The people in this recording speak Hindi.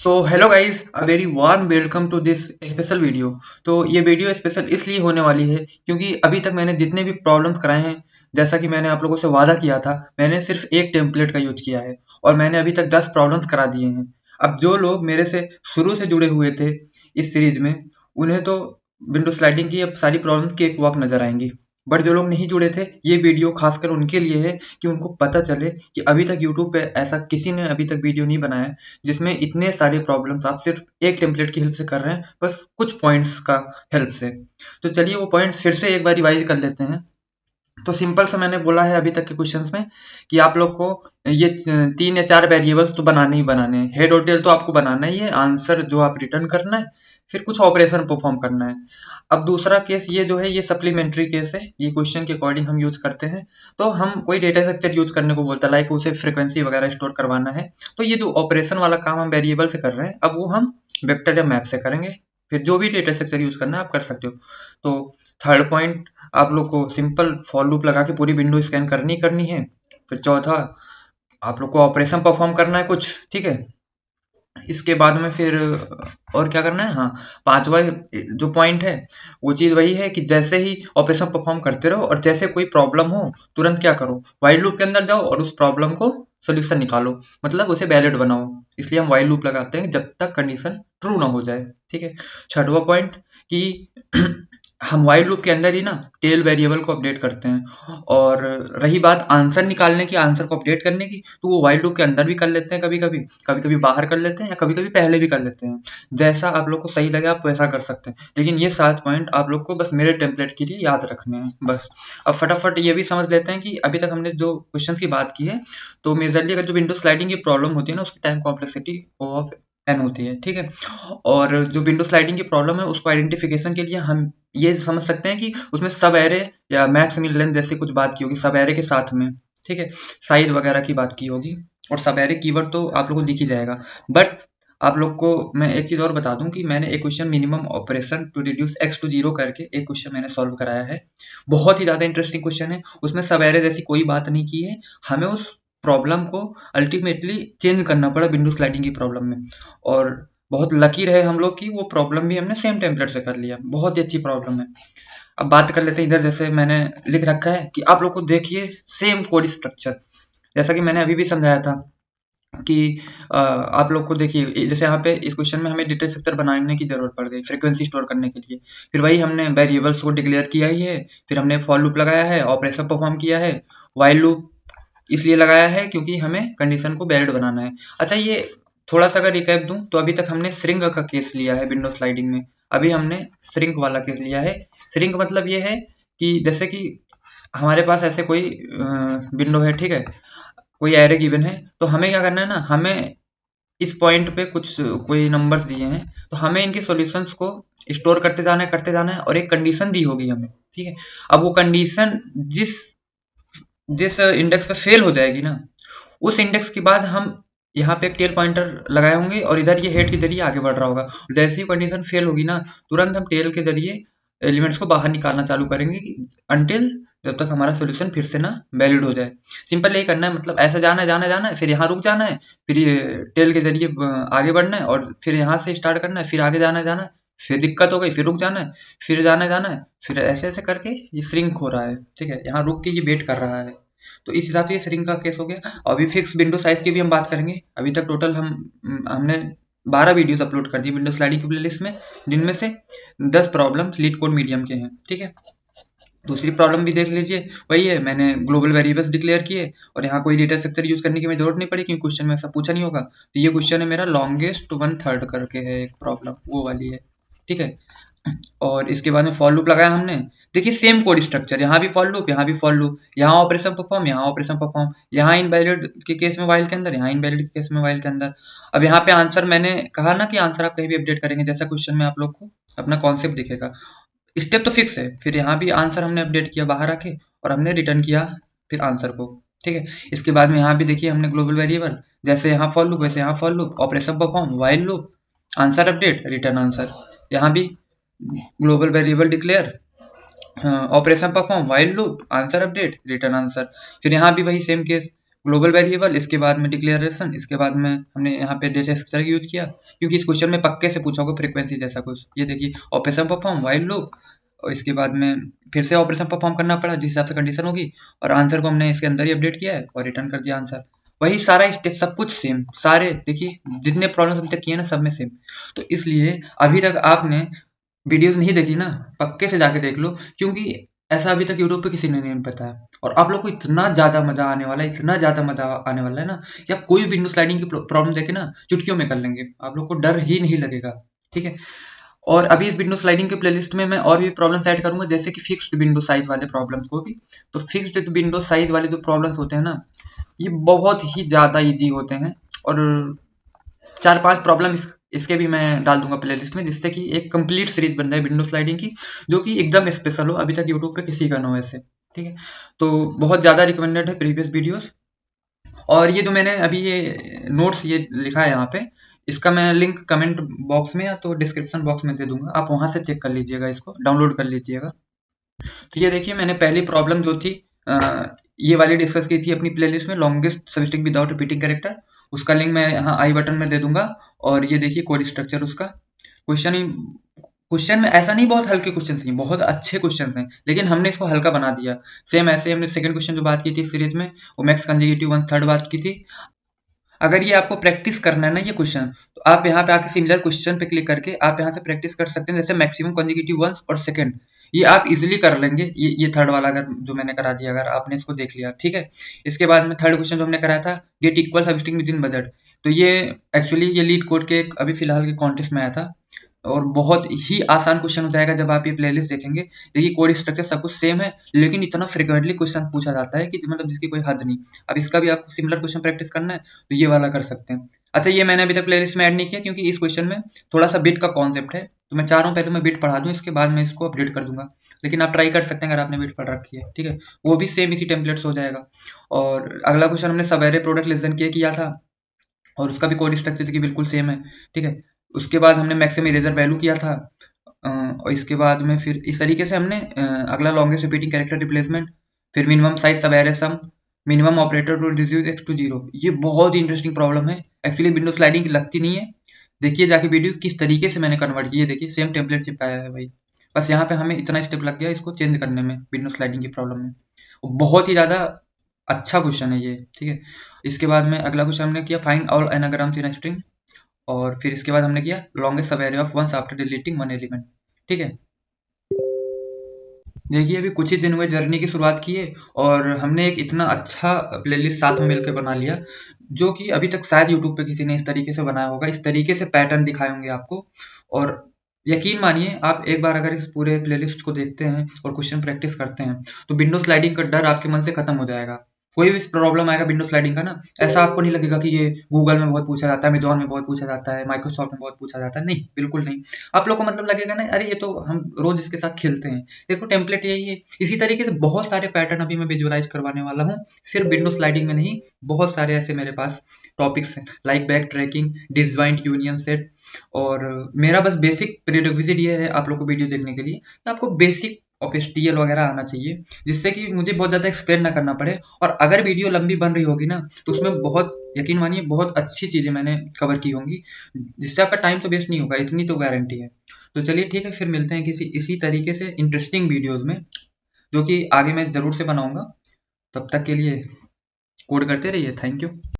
तो hello guys, a very warm welcome to this special video. तो ये वीडियो स्पेशल इसलिए होने वाली है क्योंकि अभी तक मैंने जितने भी प्रॉब्लम्स कराए हैं, जैसा कि मैंने आप लोगों से वादा किया था, मैंने सिर्फ एक टेम्पलेट का यूज किया है और मैंने अभी तक 10 प्रॉब्लम्स करा दिए हैं। अब जो लोग मेरे से शुरू से जुड़े हुए थे इस सीरीज में, उन्हें तो विंडो स्लाइडिंग की अब सारी प्रॉब्लम्स केक वॉक नजर आएंगी। बट जो लोग नहीं जुड़े थे, ये वीडियो खासकर उनके लिए है कि उनको पता चले कि अभी तक यूट्यूब पे ऐसा किसी ने अभी तक वीडियो नहीं बनाया जिसमें इतने सारे प्रॉब्लम्स आप सिर्फ एक टेम्पलेट की हेल्प से कर रहे हैं, बस कुछ पॉइंट्स का हेल्प से। तो चलिए वो पॉइंट्स फिर से एक बार रिवाइज कर लेते हैं। तो सिंपल सा मैंने बोला है अभी तक के क्वेश्चंस में कि आप लोग को ये 3 या 4 वेरिएबल्स तो बनाने ही बनाने हैं। हेड और टेल तो आपको बनाना ही है, आंसर जो आप रिटर्न करना है, फिर कुछ ऑपरेशन परफॉर्म करना है। अब दूसरा केस ये जो है, ये सप्लीमेंट्री केस है, ये क्वेश्चन के अकॉर्डिंग हम यूज करते हैं। तो हम कोई डेटा स्ट्रक्चर यूज करने को बोलता है, लाइक उसे फ्रीक्वेंसी वगैरह स्टोर करवाना है। तो ये जो ऑपरेशन वाला काम हम वेरिएबल से कर रहे हैं, अब वो हम वेक्टर या मैप से करेंगे। फिर जो भी डेटा स्ट्रक्चर यूज करना है आप कर सकते हो। तो थर्ड पॉइंट, आप लोग को सिंपल फॉर लूप लगा के पूरी विंडो स्कैन करनी है। फिर चौथा, आप लोग को ऑपरेशन परफॉर्म करना है कुछ, ठीक है। इसके बाद में फिर और क्या करना है, हाँ, पांचवा जो पॉइंट है वो चीज वही है कि जैसे ही ऑपरेशन परफॉर्म करते रहो और जैसे कोई प्रॉब्लम हो तुरंत क्या करो, व्हाइल लूप के अंदर जाओ और उस प्रॉब्लम को सोल्यूशन निकालो, मतलब उसे वैलिड बनाओ। इसलिए हम व्हाइल लूप लगाते हैं जब तक कंडीशन ट्रू ना हो जाए, ठीक है। छठवा पॉइंट कि हम व्हाइल लूप के अंदर ही ना टेल वेरिएबल को अपडेट करते हैं। और रही बात आंसर निकालने की, आंसर को अपडेट करने की, तो वो व्हाइल लूप के अंदर भी कर लेते हैं, कभी कभी कभी कभी बाहर कर लेते हैं या कभी कभी पहले भी कर लेते हैं। जैसा आप लोग को सही लगे आप वैसा कर सकते हैं, लेकिन ये 7 पॉइंट आप लोग को बस मेरे टेम्पलेट के लिए याद रखने हैं बस। अब फटाफट ये भी समझ लेते हैं कि अभी तक हमने जो क्वेश्चन की बात की है, तो मेजरली अगर जो विंडो स्लाइडिंग की प्रॉब्लम होती है ना, उसकी टाइम कॉम्प्लेक्सिटी ऑफ एन होती है, ठीक है। और जो विंडो स्लाइडिंग की प्रॉब्लम है उसको आइडेंटिफिकेशन के लिए हम ये समझ सकते हैं कि उसमें सब एरे या मैक्स मिन लेंथ जैसी कुछ बात की होगी सब एरे के साथ में, ठीक है। साइज वगैरह की बात की होगी, और सब एरे कीवर्ड तो आप लोगों को दिख ही जाएगा। बट आप लोग को मैं एक चीज और बता दूं कि मैंने एक question minimum operation to reduce x to zero करके एक क्वेश्चन मैंने सॉल्व कराया है। बहुत ही ज्यादा इंटरेस्टिंग क्वेश्चन है, उसमें सब एरे जैसी कोई बात नहीं की है। हमें उस प्रॉब्लम को अल्टीमेटली चेंज करना पड़ा विंडो स्लाइडिंग की प्रॉब्लम में। और बहुत लकी रहे हम लोग कि वो प्रॉब्लम भी हमने सेम टेम्पलेट से कर लिया, बहुत ही अच्छी प्रॉब्लम है। अब बात कर लेते हैं इधर, जैसे मैंने लिख रखा है कि आप लोग को देखिए सेम कोड स्ट्रक्चर, जैसा कि मैंने अभी भी समझाया था कि आप लोग को देखिए जैसे यहाँ पे इस क्वेश्चन में हमें डेटा स्ट्रक्चर बनाने की जरूरत पड़ गई फ्रीक्वेंसी स्टोर करने के लिए। फिर वही हमने वेरिएबल्स को डिक्लेयर किया ही है, फिर हमने फॉर लूप लगाया है, ऑपरेशन परफॉर्म किया है, व्हाइल लूप इसलिए लगाया है क्योंकि हमें कंडीशन को वैलिड बनाना है। अच्छा, ये थोड़ा सा अगर रिकैप दूं तो अभी तक हमने श्रिंक का केस लिया है विंडो स्लाइडिंग में, अभी हमने श्रिंक वाला केस लिया है। श्रिंक मतलब ये है कि जैसे कि हमारे पास ऐसे कोई विंडो है, ठीक है, कोई एरे गिवन है, तो हमें क्या करना है ना, हमें इस पॉइंट पे कुछ कोई नंबर्स दिए हैं, तो हमें इनके सॉल्यूशंस को स्टोर करते जाना है और एक कंडीशन दी होगी हमें, ठीक है। अब वो कंडीशन जिस जिस इंडेक्स पे फेल हो जाएगी ना, उस इंडेक्स के बाद हम यहाँ पे एक टेल पॉइंटर लगाए होंगे और इधर ये हेड के जरिए आगे बढ़ रहा होगा। जैसे ही कंडीशन फेल होगी ना, तुरंत हम टेल के जरिए एलिमेंट्स को बाहर निकालना चालू करेंगे अनटिल जब तक हमारा सोल्यूशन फिर से ना वैलिड हो जाए। सिंपल यही करना है, मतलब ऐसा जाना है फिर यहाँ रुक जाना है, फिर ये टेल के जरिए आगे बढ़ना है और फिर यहाँ से स्टार्ट करना है, फिर आगे जाना है, फिर दिक्कत हो गई फिर रुक जाना है, फिर जाना है, फिर ऐसे ऐसे करके ये श्रिंक हो रहा है, ठीक है। यहाँ रुक के ये वेट कर रहा है। तो इस हिसाब से ये श्रिंक का केस हो गया। अभी फिक्स विंडो साइज की भी हम बात करेंगे। अभी तक टोटल हमने 12 वीडियोस अपलोड कर दी विंडो स्लाइडिंग की प्लेलिस्ट में, जिनमें से 10 प्रॉब्लम्स लीड कोड मीडियम के हैं, ठीक है। दूसरी प्रॉब्लम भी देख लीजिए, वही है, मैंने ग्लोबल वेरिएबल्स डिक्लेयर किए और यहाँ कोई डेटा स्ट्रक्चर यूज करने की हमें जरूरत नहीं पड़ी क्योंकि क्वेश्चन में ऐसा पूछा नहीं होगा। तो ये क्वेश्चन है मेरा लॉन्गेस्ट टू 1/3 करके है एक प्रॉब्लम, वो वाली है, ठीक है। और इसके बाद में फॉर लूप लगाया हमने। देखिए सेम कोड स्ट्रक्चर, यहाँ भी फॉर लूप, यहाँ भी फॉर लूप, यहाँ ऑपरेशन परफॉर्म, यहाँ ऑपरेशन परफॉर्म, यहाँ इनवैलिड के केस में वाइल के अंदर, यहाँ इनवैलिड के केस में वाइल के अंदर। अब यहाँ पे आंसर मैंने कहा ना कि आंसर आप कहीं भी अपडेट करेंगे, जैसा क्वेश्चन में आप लोग को अपना कॉन्सेप्ट दिखेगा, स्टेप तो फिक्स है। फिर यहाँ भी आंसर हमने अपडेट किया बाहर आके और हमने रिटर्न किया फिर आंसर को, ठीक है। इसके बाद में यहाँ भी देखिए हमने ग्लोबल वेरिएबल, जैसे यहाँ फॉर लूप वैसे यहाँ for loop, operation perform, while loop, answer update, return answer. यहाँ भी global variable declare, operation perform, while loop, answer update, return answer. फिर यहाँ भी वही सेम केस, ग्लोबल वेरिएबल, इसके बाद में डिक्लेरेशन, इसके बाद में हमने यहाँ पे डेटा स्ट्रक्चर यूज किया, क्योंकि इस क्वेश्चन में पक्के से पूछा होगा फ्रीक्वेंसी जैसा कुछ। ये देखिए ऑपरेशन परफॉर्म व्हाइल लूप, और इसके बाद में फिर से ऑपरेशन परफॉर्म करना पड़ा जिस हिसाब से कंडीशन होगी, और आंसर को हमने इसके अंदर ही अपडेट किया है और रिटर्न कर दिया आंसर। वही सारा स्टेप, सब कुछ सेम, सारे देखिए जितने प्रॉब्लम हम तक किए ना सब में सेम। तो इसलिए अभी तक आपने वीडियोस नहीं देखी ना, पक्के से जाके देख लो, क्योंकि ऐसा अभी तक यूट्यूब पे किसी ने नहीं बताया। और आप लोग को इतना ज़्यादा मज़ा आने वाला है, इतना ज़्यादा मज़ा आने वाला है ना, कि आप कोई विंडो स्लाइडिंग की प्रॉब्लम देखे ना चुटकियों में कर लेंगे, आप लोग को डर ही नहीं लगेगा। ठीक है। और अभी इस विंडो स्लाइडिंग के प्लेलिस्ट में मैं और भी प्रॉब्लम्स ऐड करूंगा, जैसे कि फिक्स्ड विंडो साइज वाले प्रॉब्लम्स को भी। तो फिक्स्ड विंडो साइज वाले जो प्रॉब्लम्स होते हैं ना, ये बहुत ही ज़्यादा ईजी होते हैं, और 4-5 प्रॉब्लम इसके भी मैं डाल दूंगा प्लेलिस्ट में, जिससे कि एक कंप्लीट सीरीज बन जाए विंडो स्लाइडिंग की, जो कि एकदम स्पेशल हो, अभी तक यूट्यूब पे किसी का ना हो ऐसे। ठीक है। तो बहुत ज़्यादा रिकमेंडेड है प्रीवियस वीडियोस। और ये जो मैंने अभी ये नोट्स ये लिखा है यहाँ पे, इसका मैं लिंक कमेंट बॉक्स में या तो डिस्क्रिप्शन बॉक्स में दे दूंगा, आप वहां से चेक कर लीजिएगा, इसको डाउनलोड कर लीजिएगा। तो ये देखिए मैंने पहली प्रॉब्लम जो थी ये वाली डिस्कस की थी अपनी प्लेलिस्ट में, longest substring without repeating character. उसका लिंक मैं यहाँ आई बटन में दे दूंगा। और ये देखिए कोड स्ट्रक्चर उसका। क्वेश्चन ही क्वेश्चन में ऐसा नहीं बहुत हल्के क्वेश्चन हैं, बहुत अच्छे क्वेश्चन हैं, लेकिन हमने इसको हल्का बना दिया। सेम ऐसे हमने सेकंड क्वेश्चन जो बात की थी सीरीज में, वो मैक्स कंजेक्यूटिव वन थर्ड बात की थी। अगर ये आपको प्रैक्टिस करना है ना ये क्वेश्चन, तो आप यहाँ पे आके सिमिलर क्वेश्चन पे क्लिक करके आप यहाँ से प्रैक्टिस कर सकते हैं, जैसे मैक्सिमम कंसेक्यूटिव वंस और सेकंड, ये आप इजीली कर लेंगे। ये थर्ड वाला अगर जो मैंने करा दिया, अगर आपने इसको देख लिया, ठीक है। इसके बाद में थर्ड क्वेश्चन जो हमने कराया था, get equal substring with in budget. तो ये एक्चुअली ये लीड कोड के अभी फिलहाल के कॉन्टेस्ट में आया था, और बहुत ही आसान क्वेश्चन हो जाएगा जब आप ये प्लेलिस्ट देखेंगे। देखिए कोड स्ट्रक्चर सब कुछ सेम है, लेकिन इतना फ्रिक्वेंटली क्वेश्चन पूछा जाता है कि मतलब जिसकी कोई हद नहीं। अब इसका भी आपको सिमिलर क्वेश्चन प्रैक्टिस करना है तो ये वाला कर सकते हैं। अच्छा, ये मैंने अभी तक प्लेलिस्ट में ऐड नहीं किया, क्योंकि इस क्वेश्चन में थोड़ा सा बिट का कॉन्सेप्ट है, तो मैं चाह रहा हूँ पहले मैं बिट पढ़ा दूँ, इसके बाद मैं इसको अपडेट कर दूंगा। लेकिन आप ट्राई कर सकते हैं अगर आपने बिट पढ़ रखी है, ठीक है। वो भी सेम इसी टेम्पलेट्स हो जाएगा। और अगला क्वेश्चन हमने सवेरे प्रोडक्ट लेस देन के किया था, और उसका भी कोड स्ट्रक्चर की बिल्कुल सेम है, ठीक है। उसके बाद हमने मैक्सिमम इरेजर वैल्यू किया था, और इसके बाद में फिर इस तरीके से हमने अगला लॉन्गेस्ट रिपीटिंग कैरेक्टर रिप्लेसमेंट, फिर minimum size sub array sum, minimum operator to reduce x to zero. ये बहुत ही इंटरेस्टिंग प्रॉब्लम है, एक्चुअली विंडो स्लाइडिंग की लगती नहीं है। देखिए जाके वीडियो किस तरीके से मैंने कन्वर्ट किया, देखिए सेम टेम्पलेट चिपकाया है भाई। बस यहाँ पे हमें इतना स्टेप लग गया इसको चेंज करने में, विंडो स्लाइडिंग की प्रॉब्लम में। बहुत ही ज़्यादा अच्छा क्वेश्चन है ये, ठीक है। इसके बाद में अगला क्वेश्चन हमने किया find all anagrams in string, और फिर इसके बाद हमने किया longest sub array of ones after deleting one element, ठीक है। देखिए अभी कुछ ही दिन हुए जर्नी की शुरुआत की है, और हमने एक इतना अच्छा प्लेलिस्ट साथ में मिलकर बना लिया, जो कि अभी तक शायद यूट्यूब पे किसी ने इस तरीके से बनाया होगा, इस तरीके से पैटर्न दिखाए होंगे आपको। और यकीन मानिए आप एक बार अगर इस पूरे प्लेलिस्ट को देखते हैं और क्वेश्चन प्रैक्टिस करते हैं, तो विंडो स्लाइडिंग का डर आपके मन से खत्म हो जाएगा। कोई भी प्रॉब्लम आएगा विंडो स्लाइडिंग का ना, ऐसा आपको नहीं लगेगा कि ये गूगल में बहुत पूछा जाता है, अमेजॉन में बहुत पूछा जाता है, माइक्रोसॉफ्ट में बहुत पूछा जाता है, नहीं, बिल्कुल नहीं। आप लोग को मतलब लगेगा ना, अरे ये तो हम रोज इसके साथ खेलते हैं। देखो टेम्पलेट यही है। इसी तरीके से बहुत सारे पैटर्न अभी मैं विजुअलाइज करवाने वाला हूँ, सिर्फ विंडो स्लाइडिंग में नहीं, बहुत सारे ऐसे मेरे पास टॉपिक्स हैं, like back tracking, disjoint union set. और मेरा बस बेसिक प्रीरिक्विजिट ये है आप लोग को वीडियो देखने के लिए कि आपको बेसिक ऑफ एचटीएमएल वगैरह आना चाहिए, जिससे कि मुझे बहुत ज़्यादा एक्सप्लेन ना करना पड़े। और अगर वीडियो लंबी बन रही होगी ना, तो उसमें बहुत, यकीन मानिए, बहुत अच्छी चीज़ें मैंने कवर की होंगी, जिससे आपका टाइम तो वेस्ट नहीं होगा, इतनी तो गारंटी है। तो चलिए ठीक है, फिर मिलते हैं किसी इसी तरीके से इंटरेस्टिंग वीडियोज़ में, जो कि आगे मैं ज़रूर से बनाऊँगा। तब तक के लिए कोड करते रहिए। Thank you.